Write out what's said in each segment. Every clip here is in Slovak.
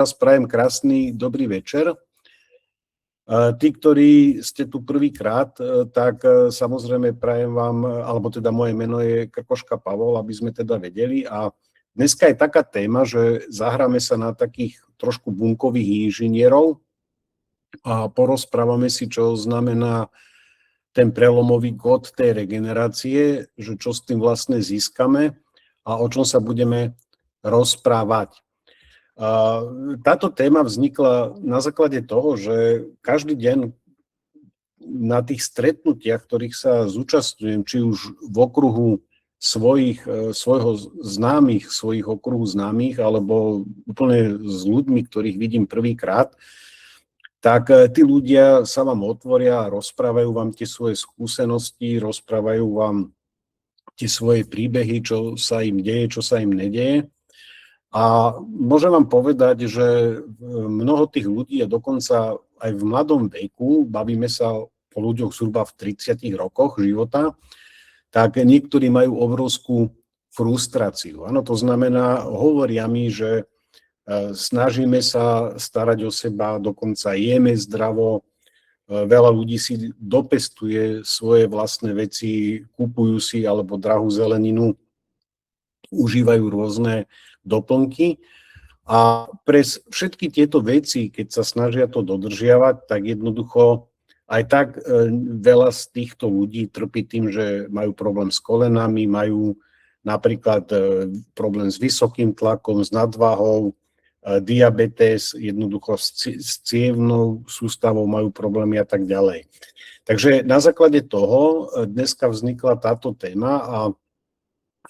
Prajem krásny dobrý večer. Tí, ktorí ste tu prvýkrát, tak samozrejme prajem vám, alebo teda moje meno je Krkoška Pavol, aby sme teda vedeli. A dneska je taká téma, že zahráme sa na takých trošku bunkových inžinierov a porozprávame si, čo znamená ten prelomový kód tej regenerácie, že čo s tým vlastne získame a o čom sa budeme rozprávať. Táto téma vznikla na základe toho, že každý deň na tých stretnutiach, ktorých sa zúčastňujem, či už v okruhu svojich okruhu známych, alebo úplne s ľuďmi, ktorých vidím prvýkrát, tak tí ľudia sa vám otvoria a rozprávajú vám tie svoje skúsenosti, rozprávajú vám tie svoje príbehy, čo sa im deje, čo sa im nedeje. A môžem vám povedať, že mnoho tých ľudí, a dokonca aj v mladom veku, bavíme sa o ľuďoch zhruba v 30 rokoch života, tak niektorí majú obrovskú frustráciu. Áno, to znamená, hovoria mi, že snažíme sa starať o seba, dokonca jeme zdravo, veľa ľudí si dopestuje svoje vlastné veci, kupujú si alebo drahú zeleninu, užívajú rôzne doplnky a pre všetky tieto veci, keď sa snažia to dodržiavať, tak jednoducho aj tak veľa z týchto ľudí trpí tým, že majú problém s kolenami, majú napríklad problém s vysokým tlakom, s nadváhou, diabetes, jednoducho s cievnou sústavou majú problémy a tak ďalej. Takže na základe toho dneska vznikla táto téma a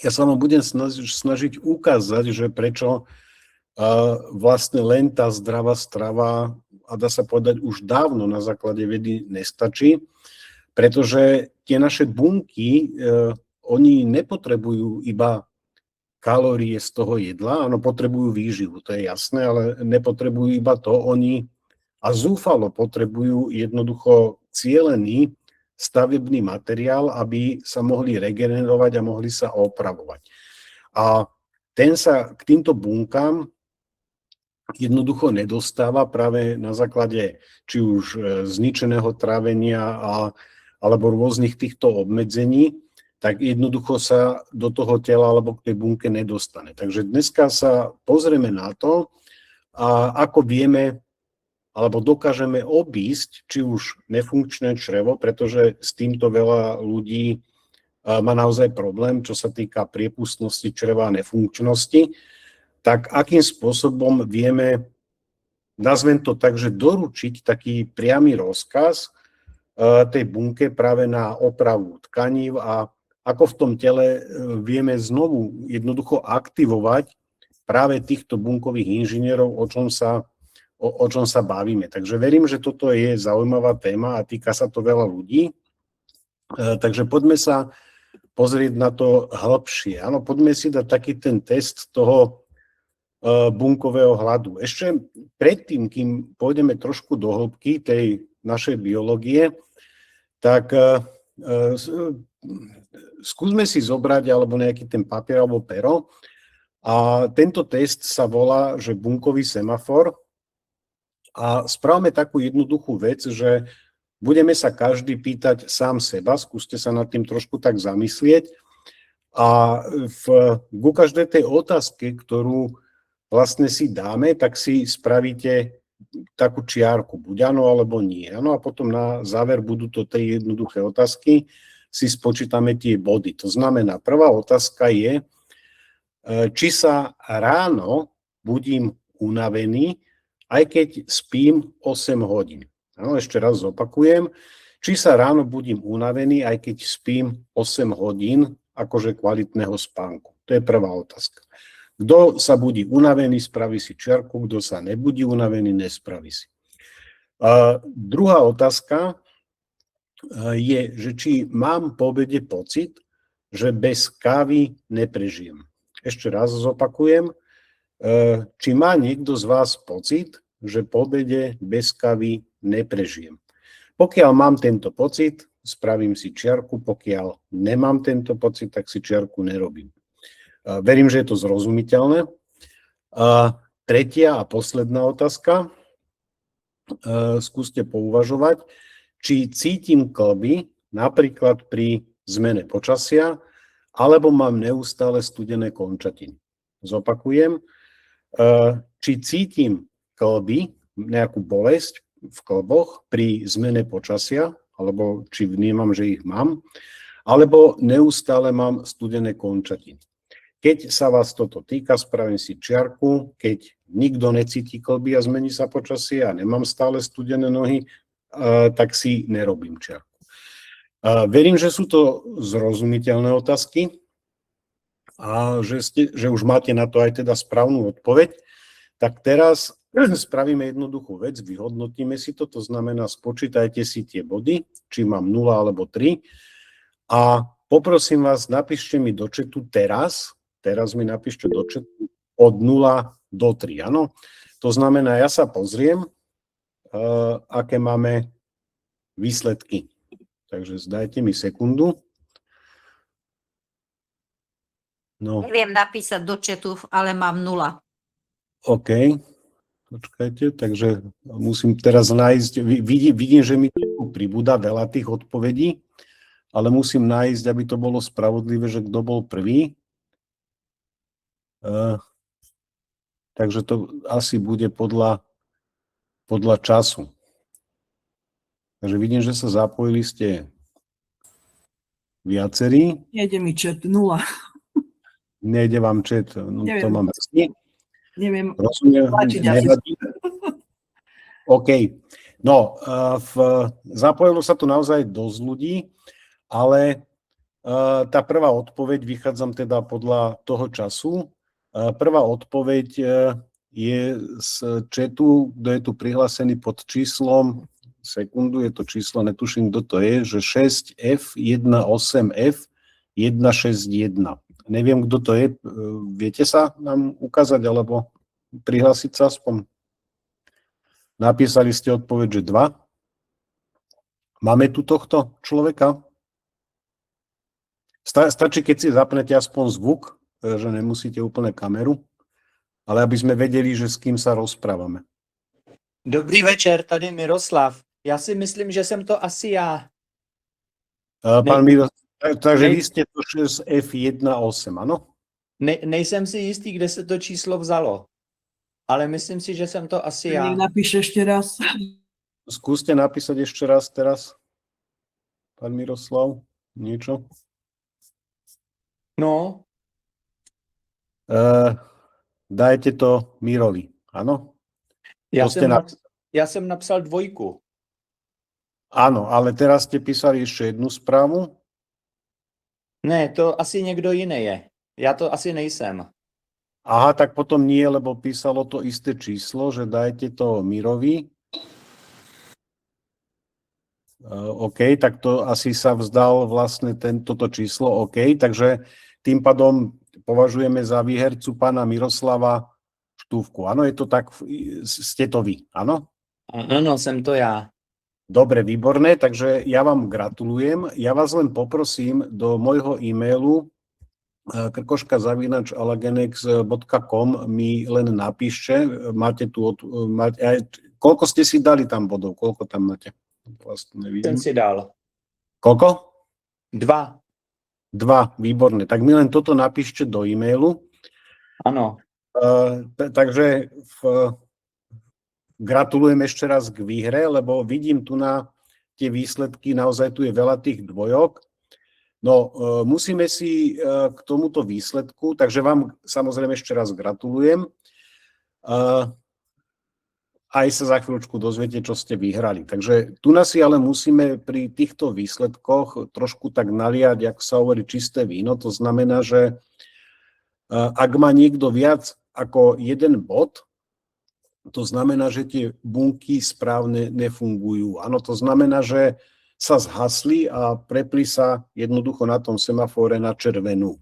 ja sa vám budem snažiť ukázať, že prečo vlastne len tá zdravá strava, a dá sa povedať už dávno na základe vedy nestačí, pretože tie naše bunky, oni nepotrebujú iba kalórie z toho jedla, áno, potrebujú výživu, to je jasné, ale nepotrebujú iba to, oni a zúfalo potrebujú jednoducho cielený stavebný materiál, aby sa mohli regenerovať a mohli sa opravovať. A ten sa k týmto bunkám jednoducho nedostáva práve na základe či už zničeného trávenia alebo rôznych týchto obmedzení, tak jednoducho sa do toho tela alebo k tej bunke nedostane. Takže dneska sa pozrieme na to, ako vieme alebo dokážeme obísť či už nefunkčné črevo, pretože s týmto veľa ľudí má naozaj problém, čo sa týka priepustnosti čreva a nefunkčnosti, tak akým spôsobom vieme, nazvem to tak, že doručiť taký priamy rozkaz tej bunke práve na opravu tkanív a ako v tom tele vieme znovu jednoducho aktivovať práve týchto bunkových inžinierov, o čom sa bavíme. Takže verím, že toto je zaujímavá téma a týka sa to veľa ľudí. Takže poďme sa pozrieť na to hĺbšie. Áno, poďme si dať taký ten test toho bunkového hladu. Ešte predtým, kým pôjdeme trošku do hĺbky tej našej biológie, tak skúsme si zobrať alebo nejaký ten papier alebo pero. A tento test sa volá, že bunkový semafor. A správame takú jednoduchú vec, že budeme sa každý pýtať sám seba, skúste sa nad tým trošku tak zamyslieť a ku každej tej otázke, ktorú vlastne si dáme, tak si spravíte takú čiarku, buď áno alebo nie. Áno, a potom na záver budú to tri jednoduché otázky, si spočítame tie body. To znamená, prvá otázka je, či sa ráno budím unavený, aj keď spím 8 hodín. Áno, ešte raz zopakujem. Či sa ráno budím unavený, aj keď spím 8 hodín, akože kvalitného spánku. To je prvá otázka. Kto sa budí unavený, spraví si čiarku, kto sa nebudí unavený, nespraví si. Druhá otázka je, že či mám po obede pocit, že bez kávy neprežijem. Ešte raz zopakujem. Či má niekto z vás pocit, že po obede bez kávy neprežijem? Pokiaľ mám tento pocit, spravím si čiarku, pokiaľ nemám tento pocit, tak si čiarku nerobím. Verím, že je to zrozumiteľné. tretia a posledná otázka. Skúste pouvažovať, či cítim kĺby napríklad pri zmene počasia, alebo mám neustále studené končatiny. Zopakujem, či cítim kĺby, nejakú bolesť v kĺboch pri zmene počasia, alebo či vnímam, že ich mám, alebo neustále mám studené končatiny. Keď sa vás toto týka, spravím si čiarku. Keď nikto necíti kĺby a zmení sa počasie a nemám stále studené nohy, tak si nerobím čiarku. Verím, že sú to zrozumiteľné otázky a že už máte na to aj teda správnu odpoveď. Tak teraz spravíme jednoduchú vec, vyhodnotíme si to, to znamená spočítajte si tie body, či mám 0 alebo 3 a poprosím vás, napíšte mi do chatu teraz mi napíšte do chatu od 0 do 3, áno? To znamená, ja sa pozriem, aké máme výsledky. Takže dajte mi sekundu. No. Neviem napísať do chatu, ale mám 0. OK. Počkajte, takže musím teraz nájsť, vidím, že mi tu pribúda veľa tých odpovedí, ale musím nájsť, aby to bolo spravodlivé, že kto bol prvý. Takže to asi bude podľa času. Takže vidím, že sa zapojili ste viacerí. Nejde mi chat, 0. Nejde vám chat, no to mám jasne. Neviem. Rozumiem, nevadí. OK. No, zapojilo sa tu naozaj dosť ľudí, ale tá prvá odpoveď, vychádzam teda podľa toho času, prvá odpoveď je z chatu, kto je tu prihlásený pod číslom, sekundu, je to číslo, netuším, kto to je, že 6F18F161. Neviem, kto to je. Viete sa nám ukázať, alebo prihlásiť sa aspoň? Napísali ste odpoveď, že 2. Máme tu tohto človeka? Stačí, keď si zapnete aspoň zvuk, že nemusíte úplne kameru, ale aby sme vedeli, že s kým sa rozprávame. Dobrý večer, tady Miroslav. Já si myslím, že jsem to asi já. Pán Miroslav, takže vy ste to 6F18, áno? Nejsem si jistý, kde se to číslo vzalo, ale myslím si, že jsem to asi já. Napíš ešte raz. Skúste napísať ešte raz teraz, pán Miroslav, niečo. No. Dajte to Mirovi, áno? Já jsem napsal 2. Áno, ale teraz ste písali ešte jednu správu. Ne, to asi někdo jiný je. Já to asi nejsem. Aha, tak potom nie, lebo písalo to isté číslo, že dajte to Mirovi. OK, tak to asi sa vzdal vlastne toto číslo. OK, takže tým pádom považujeme za výhercu pána Miroslava Štúvku. Áno, je to tak, ste to vy, áno? Ano, jsem to já. Dobre, výborné, takže ja vám gratulujem. Ja vás len poprosím do môjho e-mailu krkoška@alagenex.com mi len napíšte, máte tu, koľko ste si dali tam bodov, koľko tam máte? Vlastne nevidím. Jsem si dal. Koľko? 2. 2, výborné. Tak mi len toto napíšte do e-mailu. Ano. Takže gratulujem ešte raz k výhre, lebo vidím tu na tie výsledky, naozaj tu je veľa tých dvojok. No, musíme si k tomuto výsledku, takže vám samozrejme ešte raz gratulujem. Aj sa za chvíľučku dozviete, čo ste vyhrali. Takže tu nás si ale musíme pri týchto výsledkoch trošku tak naliať, ako sa hovorí, čisté víno. To znamená, že ak má niekto viac ako jeden bod, to znamená, že tie bunky správne nefungujú. Áno, to znamená, že sa zhasli a prepli sa jednoducho na tom semafóre na červenú.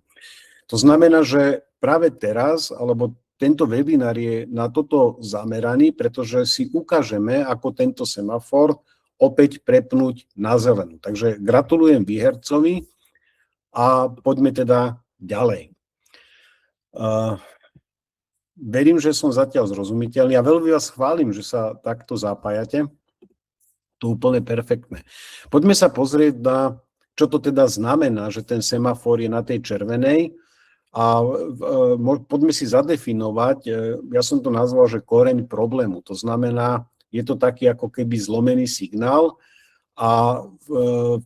To znamená, že práve teraz, alebo tento webinár je na toto zameraný, pretože si ukážeme, ako tento semafor opäť prepnúť na zelenú. Takže gratulujem výhercovi a poďme teda ďalej. verím, že som zatiaľ zrozumiteľný a veľmi vás chválim, že sa takto zapájate. To úplne perfektné. Poďme sa pozrieť na, čo to teda znamená, že ten semafor je na tej červenej a poďme si zadefinovať, ja som to nazval, že koreň problému. To znamená, je to taký ako keby zlomený signál a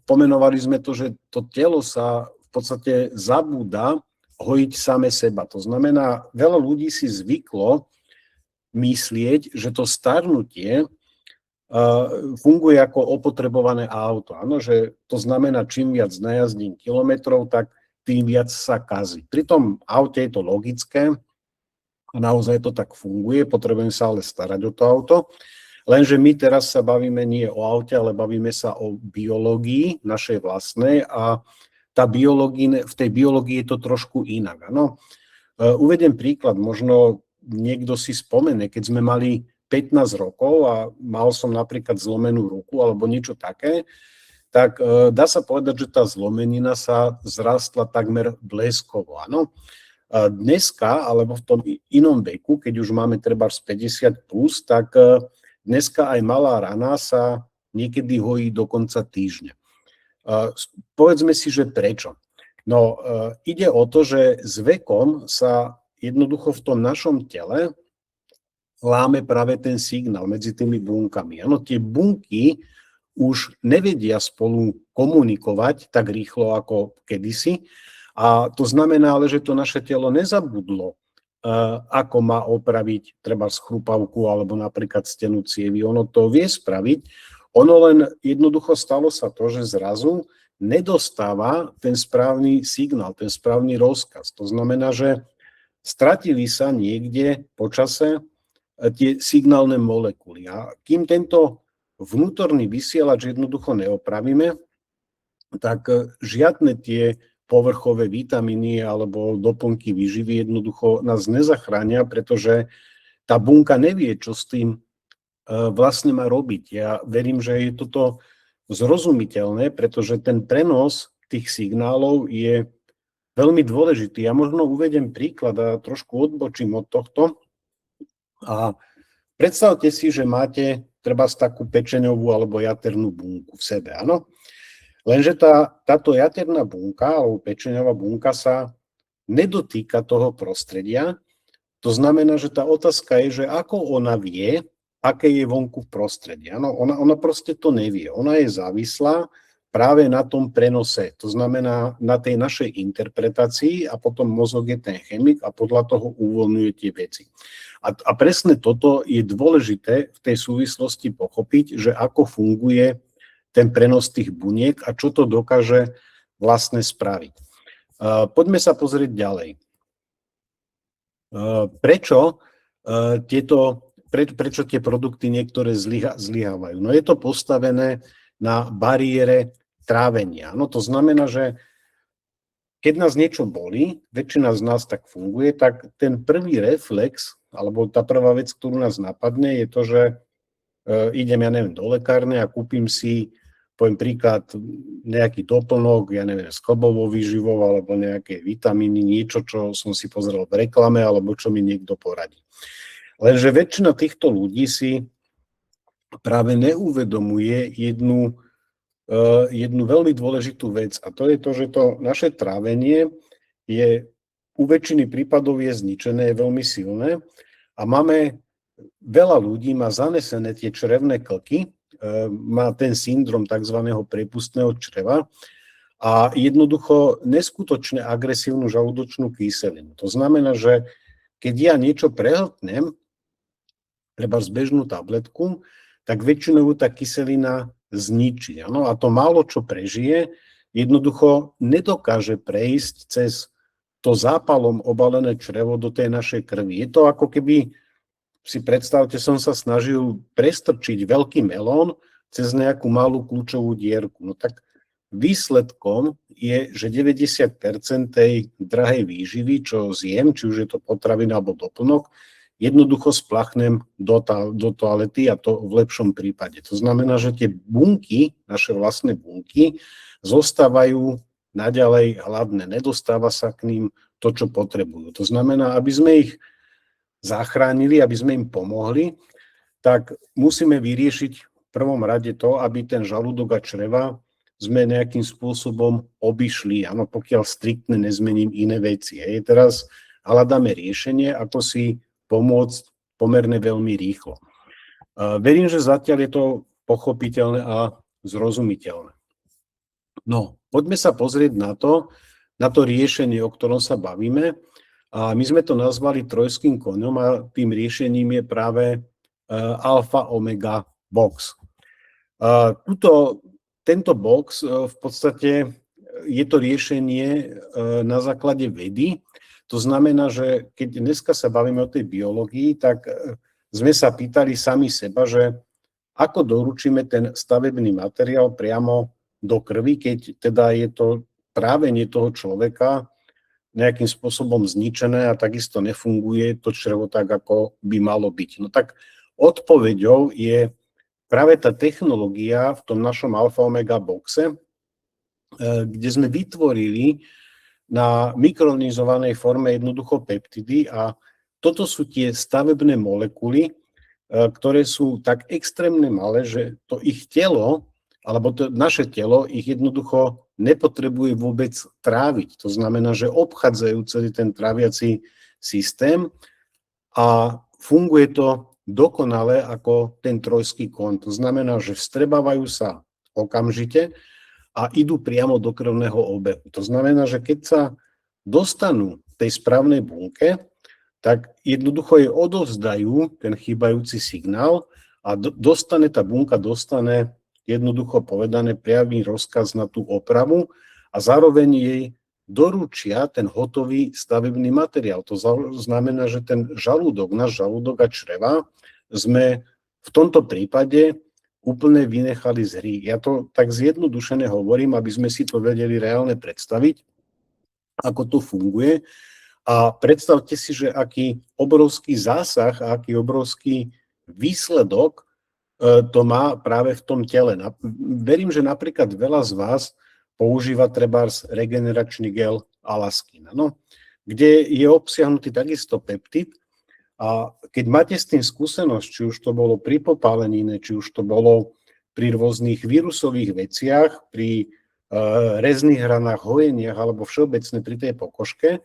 pomenovali sme to, že to telo sa v podstate zabúda hojiť same seba. To znamená, veľa ľudí si zvyklo myslieť, že to starnutie funguje ako opotrebované auto. Áno, že to znamená, čím viac najazdím kilometrov, tak tým viac sa kazí. Pri tom aute je to logické a naozaj to tak funguje, potrebujem sa ale starať o to auto. Lenže my teraz sa bavíme nie o aute, ale bavíme sa o biológii našej vlastnej a v tej biológii je to trošku inak. Áno. Uvediem príklad, možno niekto si spomene, keď sme mali 15 rokov a mal som napríklad zlomenú ruku alebo niečo také, tak dá sa povedať, že tá zlomenina sa zrastla takmer bleskovo. Áno. Dneska, alebo v tom inom veku, keď už máme treba 50 plus, tak dneska aj malá rana sa niekedy hojí do konca týždňa. Povedzme si, že prečo. No, ide o to, že s vekom sa jednoducho v tom našom tele láme práve ten signál medzi tými bunkami. Áno, tie bunky už nevedia spolu komunikovať tak rýchlo ako kedysi. A to znamená ale, že to naše telo nezabudlo, ako má opraviť treba schrupavku alebo napríklad stenu cievy. Ono to vie spraviť. Ono len jednoducho stalo sa to, že zrazu nedostáva ten správny signál, ten správny rozkaz. To znamená, že stratili sa niekde po čase tie signálne molekuly. A kým tento vnútorný vysielač jednoducho neopravíme, tak žiadne tie povrchové vitamíny alebo doplnky výživy jednoducho nás nezachránia, pretože tá bunka nevie, čo s tým vlastne má robiť. Ja verím, že je toto zrozumiteľné, pretože ten prenos tých signálov je veľmi dôležitý. Ja možno uvedem príklad a trošku odbočím od tohto. A predstavte si, že máte treba takú pečeňovú alebo jaternú bunku v sebe, áno? Lenže táto jaterná bunka alebo pečeňová bunka sa nedotýka toho prostredia. To znamená, že tá otázka je, že ako ona vie, aké je vonku v prostredí. Áno? Ona proste to nevie. Ona je závislá práve na tom prenose. To znamená na tej našej interpretácii a potom mozog je ten chemik a podľa toho uvoľňuje tie veci. A presne toto je dôležité v tej súvislosti pochopiť, že ako funguje ten prenos tých buniek a čo to dokáže vlastne spraviť. Poďme sa pozrieť ďalej. Prečo tie produkty niektoré zlyhávajú? No je to postavené na bariére trávenia. No to znamená, že keď nás niečo bolí, väčšina z nás tak funguje, tak ten prvý reflex, alebo tá prvá vec, ktorú nás napadne, je to, že idem, ja neviem, do lekárne a kúpim si, poviem príklad, nejaký doplnok, ja neviem, s klbovou výživou, alebo nejaké vitamíny, niečo, čo som si pozrel v reklame, alebo čo mi niekto poradí. Lenže väčšina týchto ľudí si práve neuvedomuje jednu veľmi dôležitú vec a to je to, že to naše trávenie je u väčšiny prípadov je zničené, je veľmi silné a veľa ľudí má zanesené tie črevné klky, má ten syndrom tzv. Priepustného čreva a jednoducho neskutočne agresívnu žalúdočnú kyselinu. To znamená, že keď ja niečo prehltnem, treba zbežnú tabletku, tak väčšinou tá kyselina zničí. Ano? A to málo čo prežije, jednoducho nedokáže prejsť cez to zápalom obalené črevo do tej našej krvi. Je to ako keby, si predstavte, som sa snažil prestrčiť veľký melón cez nejakú malú kľúčovú dierku. No tak výsledkom je, že 90% tej drahej výživy, čo zjem, či už je to potravina alebo doplnok, jednoducho splachnem do toalety a to v lepšom prípade. To znamená, že tie bunky, naše vlastné bunky, zostávajú naďalej hladné. Nedostáva sa k ním to, čo potrebujú. To znamená, aby sme ich zachránili, aby sme im pomohli, tak musíme vyriešiť v prvom rade to, aby ten žalúdok a čreva sme nejakým spôsobom obišli, áno, pokiaľ striktne nezmením iné veci. Hej. Teraz hľadáme riešenie, ako si pomôcť pomerne veľmi rýchlo. Verím, že zatiaľ je to pochopiteľné a zrozumiteľné. No, poďme sa pozrieť na to riešenie, o ktorom sa bavíme. A my sme to nazvali trojským koňom a tým riešením je práve Alpha Omega Box. Tento box v podstate je to riešenie na základe vedy. To znamená, že keď dneska sa bavíme o tej biológii, tak sme sa pýtali sami seba, že ako doručíme ten stavebný materiál priamo do krvi, keď teda je to trávenie toho človeka nejakým spôsobom zničené a takisto nefunguje to črevo tak, ako by malo byť. No tak odpoveďou je práve tá technológia v tom našom Alpha Omega boxe, kde sme vytvorili na mikronizovanej forme jednoducho peptidy a toto sú tie stavebné molekuly, ktoré sú tak extrémne malé, že to ich telo, alebo to naše telo ich jednoducho nepotrebuje vôbec tráviť. To znamená, že obchádzajú celý ten tráviaci systém a funguje to dokonale ako ten trojský koň. To znamená, že vstrebávajú sa okamžite a idú priamo do krvného obehu. To znamená, že keď sa dostanú v tej správnej bunke, tak jednoducho jej odovzdajú ten chýbajúci signál a tá bunka dostane jednoducho povedané priamy rozkaz na tú opravu a zároveň jej doručia ten hotový stavebný materiál. To znamená, že ten žalúdok, náš žalúdok a čreva sme v tomto prípade úplne vynechali z hry. Ja to tak zjednodušene hovorím, aby sme si to vedeli reálne predstaviť, ako to funguje. A predstavte si, že aký obrovský zásah a aký obrovský výsledok to má práve v tom tele. Verím, že napríklad veľa z vás používa trebárs regeneračný gel Alaskin, kde je obsiahnutý takisto peptid. A keď máte s tým skúsenosť, či už to bolo pri popálenine, či už to bolo pri rôznych vírusových veciach, pri rezných hranách, hojeniach alebo všeobecne pri tej pokožke,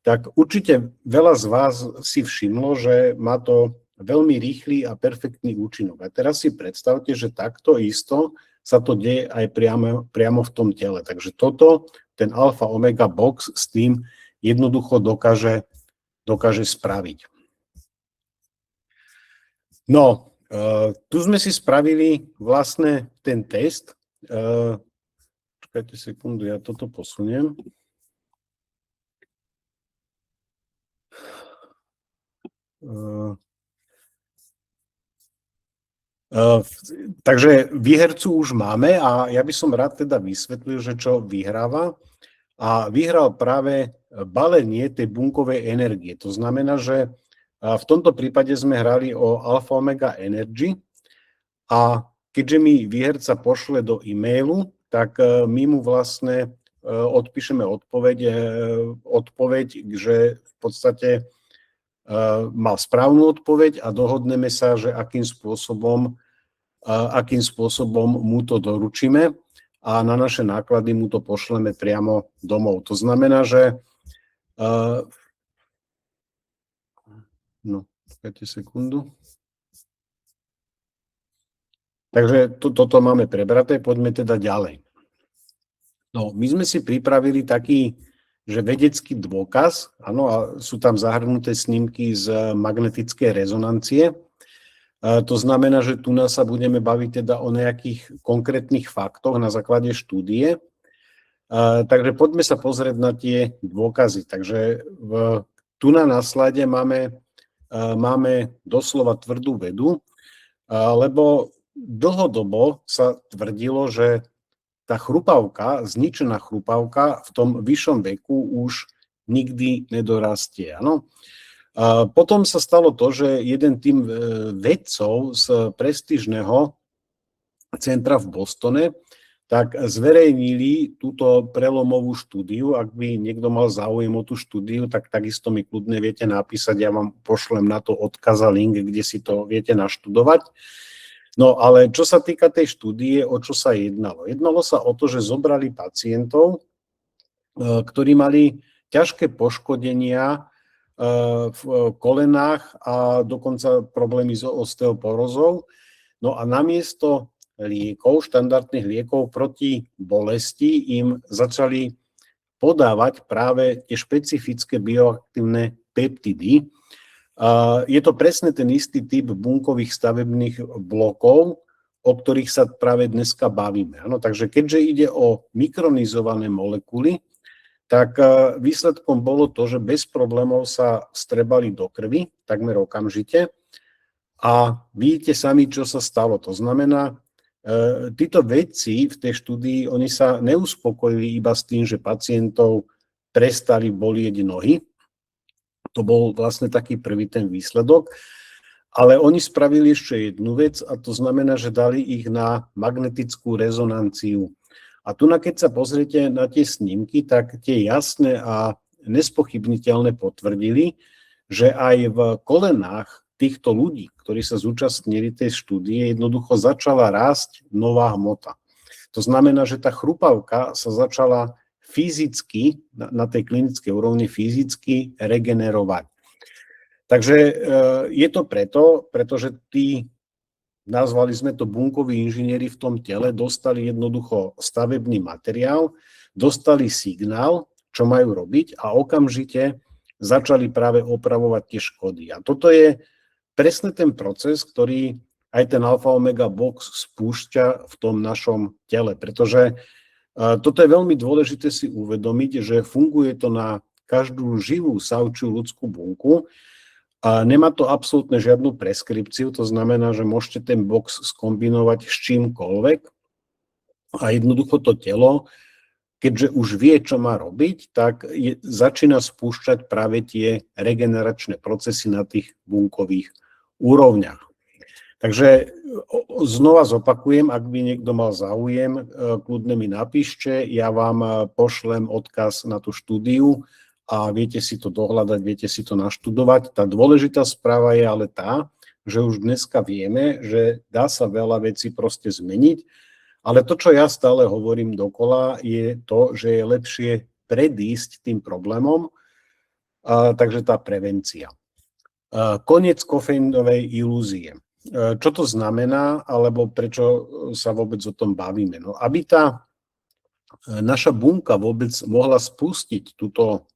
tak určite veľa z vás si všimlo, že má to veľmi rýchly a perfektný účinok. A teraz si predstavte, že takto isto sa to deje aj priamo v tom tele. Takže ten Alpha Omega Box s tým jednoducho dokáže spraviť. No, tu sme si spravili vlastne ten test. Čakajte sekundu, ja toto posuniem. Takže výhercu už máme a ja by som rád teda vysvetlil, že čo vyhráva. A vyhral práve balenie tej bunkovej energie. To znamená, že v tomto prípade sme hrali o Alpha Omega Energy a keďže mi výherca pošle do e-mailu, tak my mu vlastne odpíšeme odpoveď, že v podstate mal správnu odpoveď a dohodneme sa, že akým spôsobom mu to doručíme a na naše náklady mu to pošleme priamo domov. To znamená, že počkajte sekundu. Takže toto máme prebraté, poďme teda ďalej. No, my sme si pripravili taký, že vedecký dôkaz, áno, a sú tam zahrnuté snímky z magnetickej rezonancie. To znamená, že tu sa budeme baviť teda o nejakých konkrétnych faktoch na základe štúdie. Takže poďme sa pozrieť na tie dôkazy. Takže tu na slide máme doslova tvrdú vedu, lebo dlhodobo sa tvrdilo, že tá chrupavka, zničená chrupavka v tom vyššom veku už nikdy nedorastie. Áno? Potom sa stalo to, že jeden tým vedcov z prestížneho centra v Bostone tak zverejnili túto prelomovú štúdiu. Ak by niekto mal záujem o tú štúdiu, tak takisto mi kľudne viete napísať, ja vám pošlem na to odkaz a link, kde si to viete naštudovať. No ale čo sa týka tej štúdie, o čo sa jednalo? Jednalo sa o to, že zobrali pacientov, ktorí mali ťažké poškodenia v kolenách a dokonca problémy s osteoporózou. No a namiesto liekov, štandardných liekov proti bolesti im začali podávať práve tie špecifické bioaktívne peptidy. Je to presne ten istý typ bunkových stavebných blokov, o ktorých sa práve dneska bavíme. Ano, takže keďže ide o mikronizované molekuly, tak výsledkom bolo to, že bez problémov sa vstrebali do krvi takmer okamžite a vidíte sami, čo sa stalo. To znamená, títo vedci v tej štúdii, oni sa neuspokojili iba s tým, že pacientov prestali bolieť nohy. To bol vlastne taký prvý ten výsledok. Ale oni spravili ešte jednu vec a to znamená, že dali ich na magnetickú rezonanciu. A tu, keď sa pozriete na tie snímky, tak tie jasné a nespochybniteľne potvrdili, že aj v kolenách týchto ľudí, ktorí sa zúčastnili tej štúdie, jednoducho začala rásť nová hmota. To znamená, že tá chrupavka sa začala fyzicky, na tej klinickej úrovni fyzicky regenerovať. Takže je to pretože tí, nazvali sme to bunkoví inžinieri v tom tele, dostali jednoducho stavebný materiál, dostali signál, čo majú robiť a okamžite začali práve opravovať tie škody. A toto je presne ten proces, ktorý aj ten alfa-omega box spúšťa v tom našom tele, pretože toto je veľmi dôležité si uvedomiť, že funguje to na každú živú savčiu ľudskú bunku a nemá to absolútne žiadnu preskripciu, to znamená, že môžete ten box skombinovať s čímkoľvek a jednoducho to telo, keďže už vie, čo má robiť, tak začína spúšťať práve tie regeneračné procesy na tých bunkových úrovniach. Takže znova zopakujem, ak by niekto mal záujem, kľudne mi napíšte, ja vám pošlem odkaz na tú štúdiu a viete si to dohľadať, viete si to naštudovať. Tá dôležitá správa je ale tá, že už dneska vieme, že dá sa veľa vecí proste zmeniť, ale to, čo ja stále hovorím dokola, je to, že je lepšie predísť tým problémom, takže tá prevencia. Koniec kofeínovej ilúzie. Čo to znamená, alebo prečo sa vôbec o tom bavíme? No, aby tá naša bunka vôbec mohla spustiť túto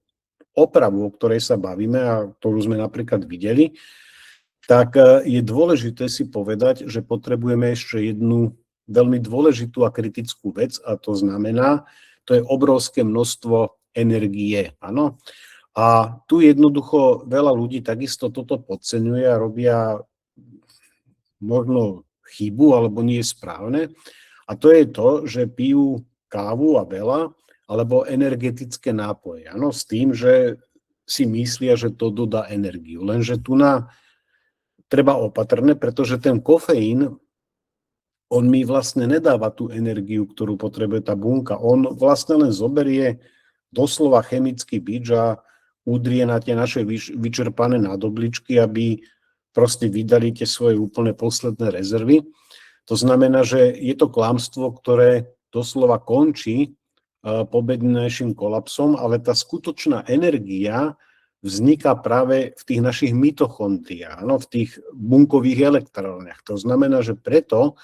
opravu, o ktorej sa bavíme a ktorú sme napríklad videli, tak je dôležité si povedať, že potrebujeme ešte jednu veľmi dôležitú a kritickú vec a to znamená, to je obrovské množstvo energie. Áno? A tu jednoducho veľa ľudí takisto toto podceňuje a robia možno chybu alebo nie je správne. A to je to, že pijú kávu a veľa alebo energetické nápoje. Áno, s tým, že si myslia, že to dodá energiu. Lenže tu treba opatrné, pretože ten kofeín, on mi vlastne nedáva tú energiu, ktorú potrebuje tá bunka. On vlastne len zoberie doslova chemický bič a udrie na tie naše vyčerpané nádobličky, aby proste vydali tie svoje úplne posledné rezervy. To znamená, že je to klamstvo, ktoré doslova končí pobednejším kolapsom, ale tá skutočná energia vzniká práve v tých našich mitochondriách, v tých bunkových elektrónach. To znamená, že preto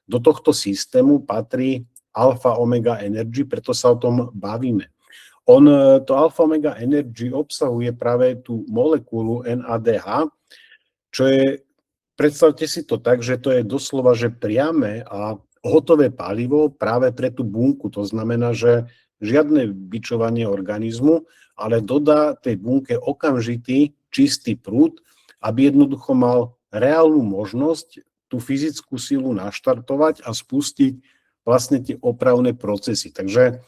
do tohto systému patrí alfa-omega energy, preto sa o tom bavíme. To alfa-omega energy obsahuje práve tú molekúlu NADH, čo je, predstavte si to tak, že to je doslova, že priame a hotové palivo práve pre tú bunku. To znamená, že žiadne bičovanie organizmu, ale dodá tej bunke okamžitý, čistý prúd, aby jednoducho mal reálnu možnosť tú fyzickú silu naštartovať a spustiť vlastne tie opravné procesy. Takže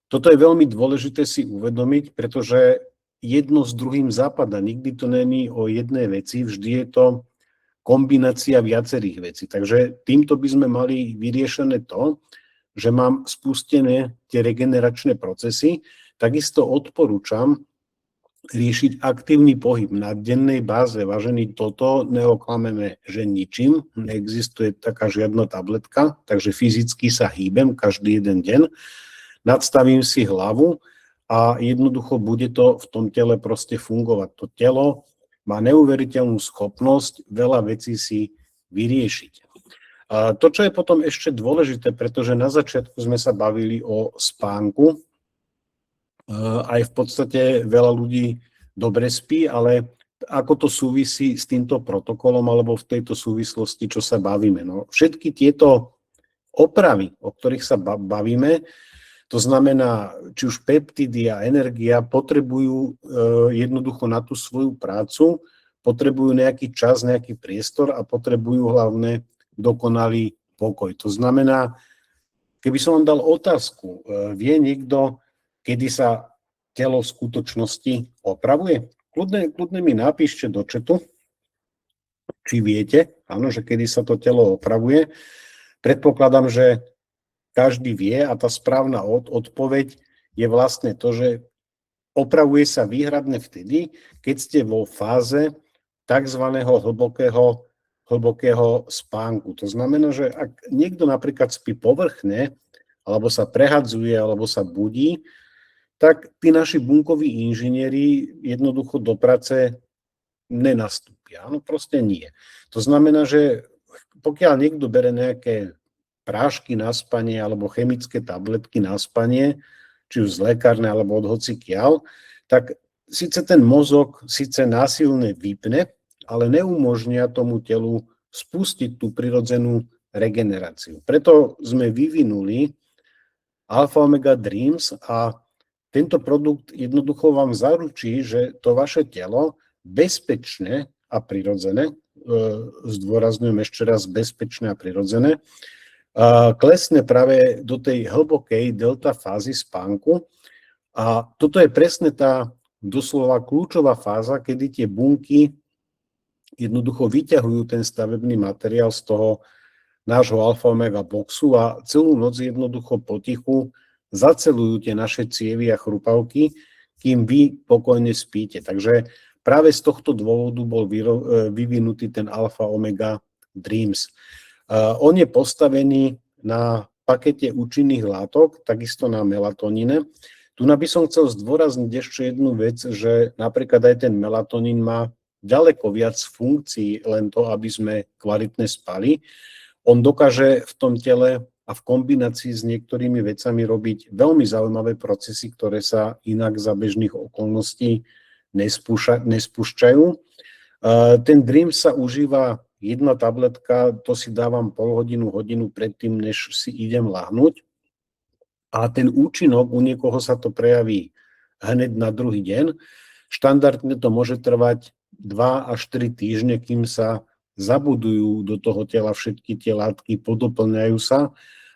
toto je veľmi dôležité si uvedomiť, pretože jedno s druhým zapadá. Nikdy to není o jednej veci, vždy je to kombinácia viacerých vecí. Takže týmto by sme mali vyriešené to, že mám spustené tie regeneračné procesy. Takisto odporúčam riešiť aktívny pohyb na dennej báze. Vážení, toto neoklameme, že ničím. Neexistuje taká žiadna tabletka, takže fyzicky sa hýbem každý jeden deň. Nadstavím si hlavu a jednoducho bude to v tom tele proste fungovať. To telo má neuveriteľnú schopnosť veľa vecí si vyriešiť. A to, čo je potom ešte dôležité, pretože na začiatku sme sa bavili o spánku, aj v podstate veľa ľudí dobre spí, ale ako to súvisí s týmto protokolom alebo v tejto súvislosti, čo sa bavíme. No, všetky tieto opravy, o ktorých sa bavíme, to znamená, či už peptidy a energia potrebujú jednoducho na tú svoju prácu, potrebujú nejaký čas, nejaký priestor a potrebujú hlavne dokonalý pokoj. To znamená, keby som vám dal otázku, vie niekto, kedy sa telo v skutočnosti opravuje? Kľudne mi napíšte do chatu, či viete, áno, že kedy sa to telo opravuje. Predpokladám, že každý vie a tá správna odpoveď je vlastne to, že opravuje sa výhradne vtedy, keď ste vo fáze tzv. hlbokého spánku. To znamená, že ak niekto napríklad spí povrchne, alebo sa prehadzuje, alebo sa budí, tak tí naši bunkoví inžinieri jednoducho do práce nenastúpia. No proste nie. To znamená, že pokiaľ niekto bere nejaké prášky na spanie alebo chemické tabletky na spanie, či už z lekárne alebo od hocikiaľ, tak síce ten mozog síce násilne vypne, ale neumožnia tomu telu spustiť tú prirodzenú regeneráciu. Preto sme vyvinuli Alpha Omega Dreams a tento produkt jednoducho vám zaručí, že to vaše telo bezpečné a prirodzené, zdôrazňujem ešte raz bezpečné a prirodzené, klesne práve do tej hlbokej delta fázy spánku. A toto je presne tá doslova kľúčová fáza, kedy tie bunky jednoducho vyťahujú ten stavebný materiál z toho nášho alfa omega boxu a celú noc jednoducho potichu zacelujú tie naše cievy a chrupavky, kým vy pokojne spíte. Takže práve z tohto dôvodu bol vyvinutý ten Alpha Omega Dreams. On je postavený na pakete účinných látok, takisto na melatoníne. Tu by som chcel zdôrazniť ešte jednu vec, že napríklad aj ten melatonín má ďaleko viac funkcií, len to, aby sme kvalitne spali. On dokáže v tom tele a v kombinácii s niektorými vecami robiť veľmi zaujímavé procesy, ktoré sa inak za bežných okolností nespúšťajú. Ten Dream sa užíva jedna tabletka, to si dávam pol hodinu predtým, než si idem ľahnúť. A ten účinok, u niekoho sa to prejaví hneď na druhý deň. Štandardne to môže trvať 2 až 3 týždne, kým sa zabudujú do toho tela všetky tie látky, podoplňajú sa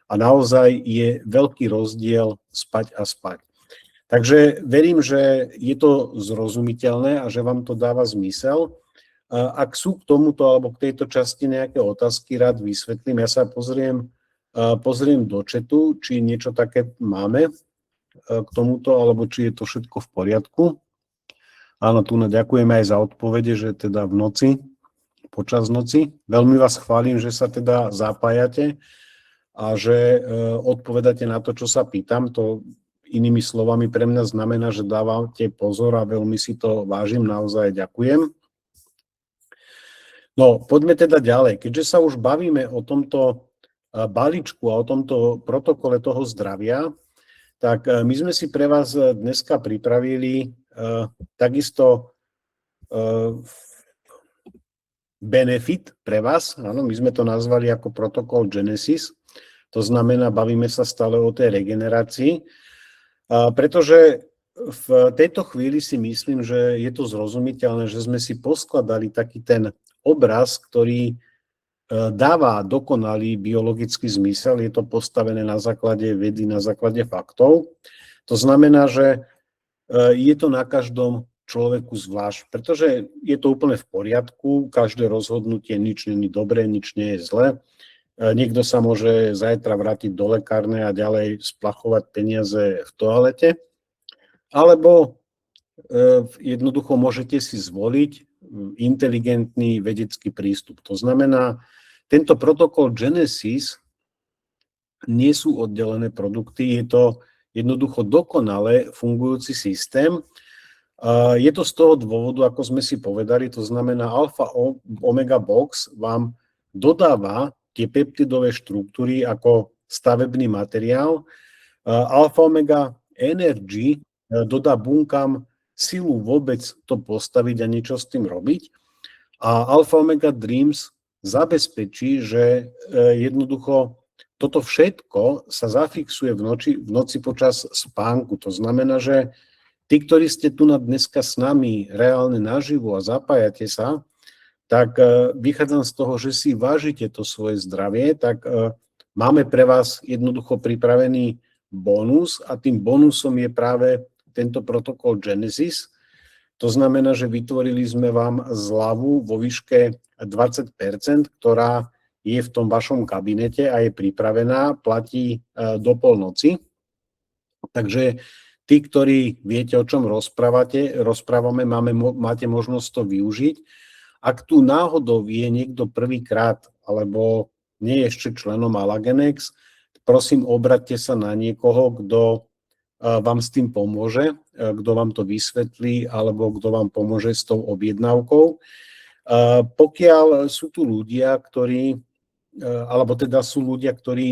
a naozaj je veľký rozdiel spať a spať. Takže verím, že je to zrozumiteľné a že vám to dáva zmysel. Ak sú k tomuto alebo k tejto časti nejaké otázky, rád vysvetlím. Ja sa pozriem do chatu, či niečo také máme k tomuto, alebo či je to všetko v poriadku. Áno, tu ďakujeme aj za odpovede, že teda v noci, počas noci. Veľmi vás chválim, že sa teda zapájate a že odpovedáte na to, čo sa pýtam. To inými slovami pre mňa znamená, že dávate pozor a veľmi si to vážim, naozaj ďakujem. No, poďme teda ďalej. Keďže sa už bavíme o tomto balíčku a o tomto protokole toho zdravia, tak my sme si pre vás dneska pripravili takisto benefit pre vás. Áno, my sme to nazvali ako protokol Genesis. To znamená, bavíme sa stále o tej regenerácii, pretože v tejto chvíli si myslím, že je to zrozumiteľné, že sme si poskladali taký ten obraz, ktorý dáva dokonalý biologický zmysel. Je to postavené na základe vedy, na základe faktov. To znamená, že je to na každom človeku zvlášť, pretože je to úplne v poriadku, každé rozhodnutie, nič nie je dobré, nič nie je zlé. Niekto sa môže zajtra vrátiť do lekárne a ďalej splachovať peniaze v toalete. Alebo jednoducho môžete si zvoliť inteligentný vedecký prístup. To znamená, tento protokol Genesis nie sú oddelené produkty, je to jednoducho dokonale fungujúci systém. Je to z toho dôvodu, ako sme si povedali, to znamená Alpha Omega Box vám dodáva tie peptidové štruktúry ako stavebný materiál. Alpha Omega Energy dodá bunkám silu vôbec to postaviť a niečo s tým robiť. A Alpha Omega Dreams zabezpečí, že jednoducho toto všetko sa zafixuje v noci počas spánku. To znamená, že tí, ktorí ste tu na dneska s nami reálne naživo a zapájate sa, tak vychádzam z toho, že si vážite to svoje zdravie, tak máme pre vás jednoducho pripravený bonus a tým bonusom je práve tento protokol Genesis. To znamená, že vytvorili sme vám zľavu vo výške 20%, ktorá je v tom vašom kabinete a je pripravená, platí do polnoci. Takže tí, ktorí viete, o čom rozprávame, máte možnosť to využiť. Ak tu náhodou je niekto prvýkrát alebo nie je ešte členom Alagenex, prosím, obraťte sa na niekoho, kto vám s tým pomôže, kto vám to vysvetlí alebo kto vám pomôže s tou objednávkou. Pokiaľ sú tu ľudia, ktorí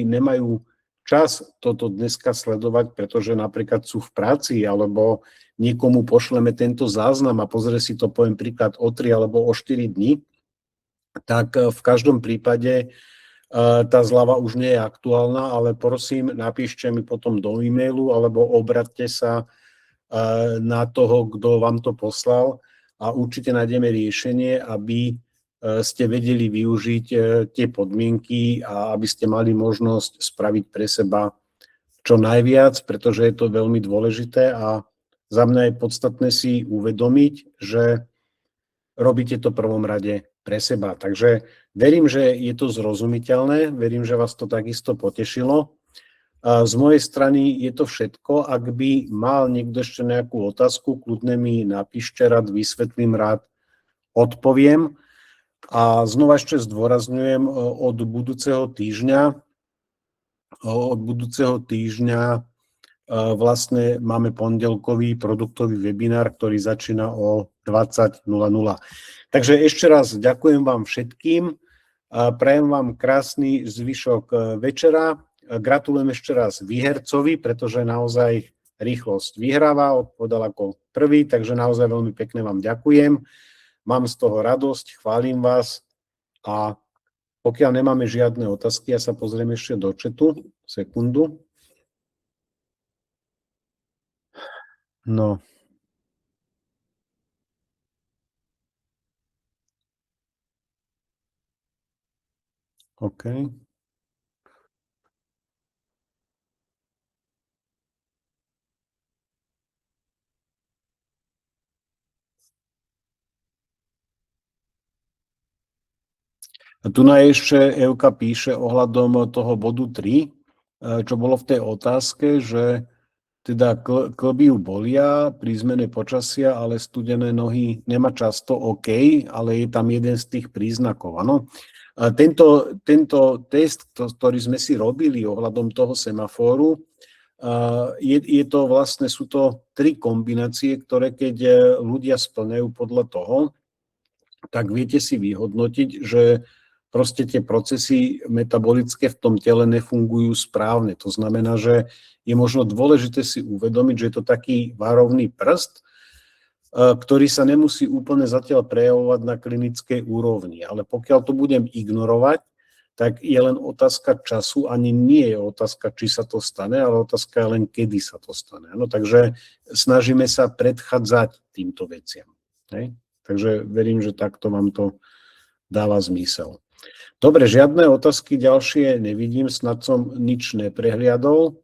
nemajú čas toto dneska sledovať, pretože napríklad sú v práci alebo niekomu pošleme tento záznam a pozrie si to, poviem príklad, o 3 alebo o 4 dní, tak v každom prípade tá zľava už nie je aktuálna, ale prosím, napíšte mi potom do e-mailu alebo obraťte sa na toho, kto vám to poslal a určite nájdeme riešenie, aby ste vedeli využiť tie podmienky a aby ste mali možnosť spraviť pre seba čo najviac, pretože je to veľmi dôležité a za mňa je podstatné si uvedomiť, že robíte to v prvom rade pre seba. Takže verím, že je to zrozumiteľné, verím, že vás to takisto potešilo. Z mojej strany je to všetko. Ak by mal niekto ešte nejakú otázku, kľudne mi napíšte, rád vysvetlím, rád odpoviem. A znova ešte zdôrazňujem, od budúceho týždňa vlastne máme pondelkový produktový webinár, ktorý začína o 20:00. Takže ešte raz ďakujem vám všetkým, prajem vám krásny zvyšok večera, gratulujem ešte raz výhercovi, pretože naozaj rýchlosť vyhráva, odpovedal ako prvý, takže naozaj veľmi pekne vám ďakujem, mám z toho radosť, chválim vás a pokiaľ nemáme žiadne otázky, ja sa pozriem ešte do chatu, sekundu. No. OK. A tu na ešte Evka píše ohľadom toho bodu 3, čo bolo v tej otázke, že teda klby ju bolia pri zmene počasia, ale studené nohy nemá často, OK, ale je tam jeden z tých príznakov, áno. Tento test, ktorý sme si robili ohľadom toho semafóru, sú to 3 kombinácie, ktoré keď ľudia splňajú podľa toho, tak viete si vyhodnotiť, že proste tie procesy metabolické v tom tele nefungujú správne. To znamená, že je možno dôležité si uvedomiť, že je to taký varovný prst, ktorý sa nemusí úplne zatiaľ prejavovať na klinickej úrovni. Ale pokiaľ to budem ignorovať, tak je len otázka času, ani nie je otázka, či sa to stane, ale otázka je len, kedy sa to stane. No, takže snažíme sa predchádzať týmto veciam. Hej? Takže verím, že takto vám to dáva zmysel. Dobre, žiadne otázky ďalšie nevidím, snad som nič neprehliadol.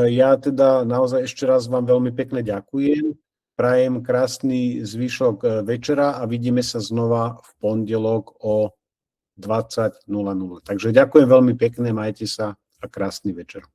Ja teda naozaj ešte raz vám veľmi pekne ďakujem. Prajem krásny zvyšok večera a vidíme sa znova v pondelok o 20 00. Takže ďakujem veľmi pekne, majte sa a krásny večer.